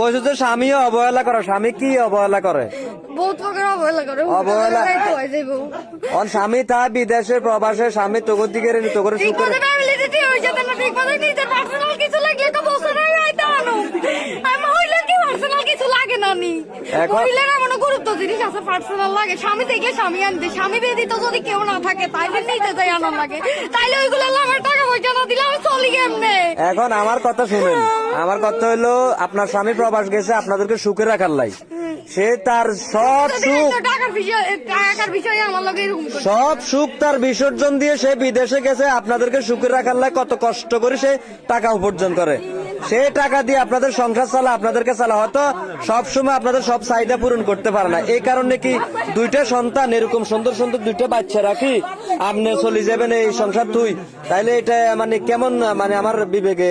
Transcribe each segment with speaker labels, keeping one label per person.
Speaker 1: বলছো তো স্বামীও অবহেলা করে, স্বামী কি অবহেলা করে?
Speaker 2: বহুত প্রকার অবহেলা করে।
Speaker 1: অবহেলা ওর স্বামী তা বিদেশে প্রবাসে, স্বামী তোর দিকে তোর
Speaker 2: ঠিক মতো ফ্যামিলিতে হয়ে যেত না, ঠিক মতো নিজের পার্সোনাল কিছু লাগলে তো বছরে আইতে আনো। আর মহিলার কি পার্সোনাল কিছু লাগে না নি, মহিলার এমন গুরুত্ব জিনিস আছে পার্সোনাল লাগে। স্বামী দেখলে স্বামী আনতে, স্বামী ব্যতীত যদি কেউ না থাকে তাইলে নিতে যাই আনন্দ লাগে, তাইলে ওইগুলো আমার টাকা পয়সা না দিলে আমি চলি কেমনে?
Speaker 1: এখন আমার কথা শুনেন, আমার কথা হলো আপনার স্বামী প্রবাস গেছে আপনাদেরকে সুখে রাখার লাই, সে তার সব সুখ
Speaker 2: টাকার বিষয়ে আমার লগে এরকম করে।
Speaker 1: সব সুখ তার বিসর্জন দিয়ে সে বিদেশে গেছে আপনাদেরকে সুখে রাখার লাই, কত কষ্ট করে সে টাকা উপার্জন করে, সে টাকা দিয়ে আপনাদের সংসার চালা, আপনাদেরকে চালা। হয়তো সবসময় আপনাদের সব চাহিদা পূরণ করতে পারে না, এই কারণে কি দুইটা সন্তান এরকম সুন্দর সুন্দর দুইটা বাচ্চা রাখি আপনি চলে যাবেন এই সংসার তুই, তাইলে এটা মানে কেমন, মানে আমার বিবেকে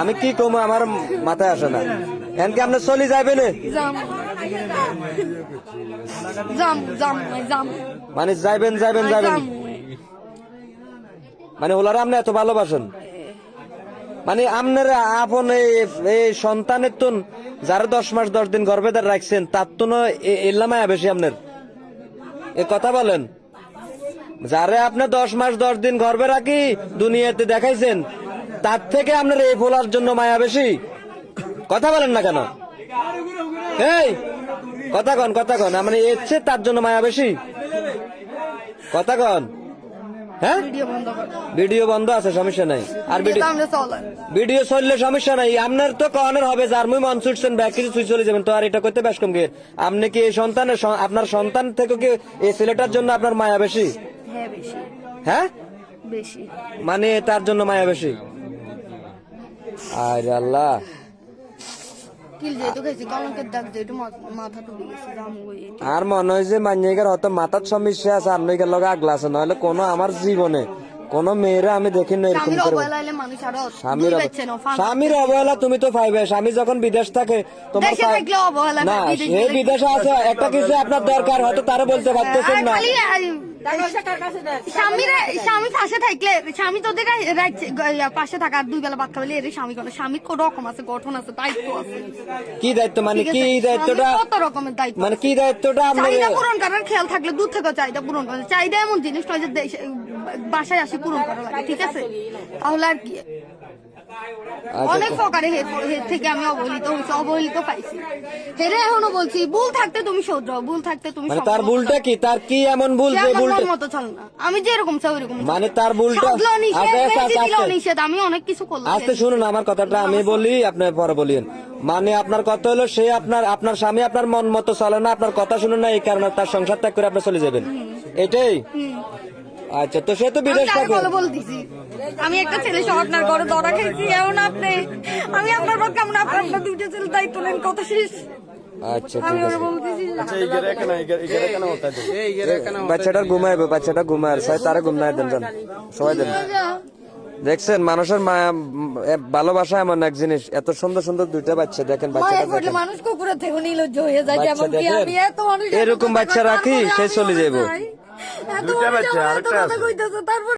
Speaker 1: আমি কি কমো, আমার মাথায় আসে না। এমনকি আপনি চলে যাবেন মানে যাইবেন যাইবেন যাবেন মানে ওলারা আপনি এত ভালোবাসেন, মানে আপনার আপন এই সন্তানের তো যারা 10 মাস 10 দিন গর্ভে রাখছেন তার তো এলাম বেশি আপনার এ কথা বলেন, যারা আপনি 10 মাস 10 দিন গর্ভে রাখি দুনিয়াতে দেখাইছেন তার থেকে আপনার এই ফোলার জন্য মায়া বেশি। কথা বলেন না কেন? এই কথা কন মানে এসছে তার জন্য মায়া বেশি, কথা কন। হ্যাঁ ভিডিও বন্ধ আছে, সমস্যা নাই। আর ভিডিও চললে সমস্যা নাই, আপনার তো কনের হবে যার মুই মন ছুটছেন ব্যাগ কিছু ছুঁই চলে যাবেন, তো আর এটা করতে বেশ কম গিয়ে আপনি কি এই সন্তানের আপনার সন্তান থেকে কি এই ছেলেটার জন্য আপনার মায়া বেশি? হ্যাঁ
Speaker 2: বেশি,
Speaker 1: মানে তার জন্য মায়া বেশি। আরে আল্লাহ, আর মনে হয় যে মান্যের হয়তো মাথার সমস্যা আছে, আপনার লগে আগলা আছে, নইলে কোনো আমার জীবনে কোন মেয়েরা আমি দেখিনি না এরকম করে। স্বামীর অবহেলা তুমি তো পাইবে, স্বামী যখন বিদেশ থাকে তোমার না, সে বিদেশে আছে একটা কিছু আপনার দরকার হয়তো তারা বলতে পারতেছেন না।
Speaker 2: স্বামী পাশে থাকলে, স্বামী তোদের পাশে থাকা দুই বেলা ভাত খাবে, এর স্বামী কোনো স্বামীর কোন রকম আছে, গঠন আছে, দায়িত্ব আছে।
Speaker 1: কি দায়িত্ব মানে কি দায়িত্বটা?
Speaker 2: কত রকমের দায়িত্ব
Speaker 1: মানে কি দায়িত্বটা?
Speaker 2: চাহিদা পূরণ করার খেয়াল থাকলে দূর থেকে চাহিদা পূরণ করা, চাহিদা এমন জিনিস নয় যে বাসায় আসি পূরণ করা লাগে, ঠিক আছে? তাহলে আর কি অনেক প্রকারে থেকে আমি অবহেলিত পাইছি, হেরে এখনো বলছি ভুল থাকতে তুমি শোধ, ভুল থাকতে তুমি।
Speaker 1: তার ভুলটা কি? তার কি এমন ভুল যে ভুলটার
Speaker 2: মতো চল না, আমি যেরকম চাই ওইরকম,
Speaker 1: মানে তার ভুলটা
Speaker 2: নিষেধ, আমি অনেক কিছু করলাম।
Speaker 1: আস্তে শুনুন আমার কথাটা, আমি বলি আপনি পরে বলিয়েন। মানে আপনার কথা হলো সে আপনার স্বামী আপনার মন মতো চলে না, আপনার কথা শুনুন না, এই কারণে তার সংসার ত্যাগ করে আপনি চলে যাবেন, এটাই? আচ্ছা, তো সে তো বিদেশ থাকে।
Speaker 2: বলতেছি আমি একটা ছেলে সহ আপনার ঘরে ধরা খেয়েছি, এমন আপনি আমি আপনার পক্ষে আপনার দুইটা ছেলে দায়িত্ব নেন, কথা শেষ।
Speaker 1: আচ্ছা ঠিক আছে, বাচ্চাটা ঘুমাইবে, বাচ্চাটা ঘুমায় তারা ঘুমায় দেন, সবাই দেন। দেখছেন মানুষের মায়া ভালোবাসা এমন এক জিনিস, এত সুন্দর সুন্দর দুইটা বাচ্চা দেখেন,
Speaker 2: মানুষ কুকুরের থেকে নির্লজ্জ হয়ে যায়, এরকম
Speaker 1: বাচ্চা রাখি সে চলে যাবো।
Speaker 2: তারপর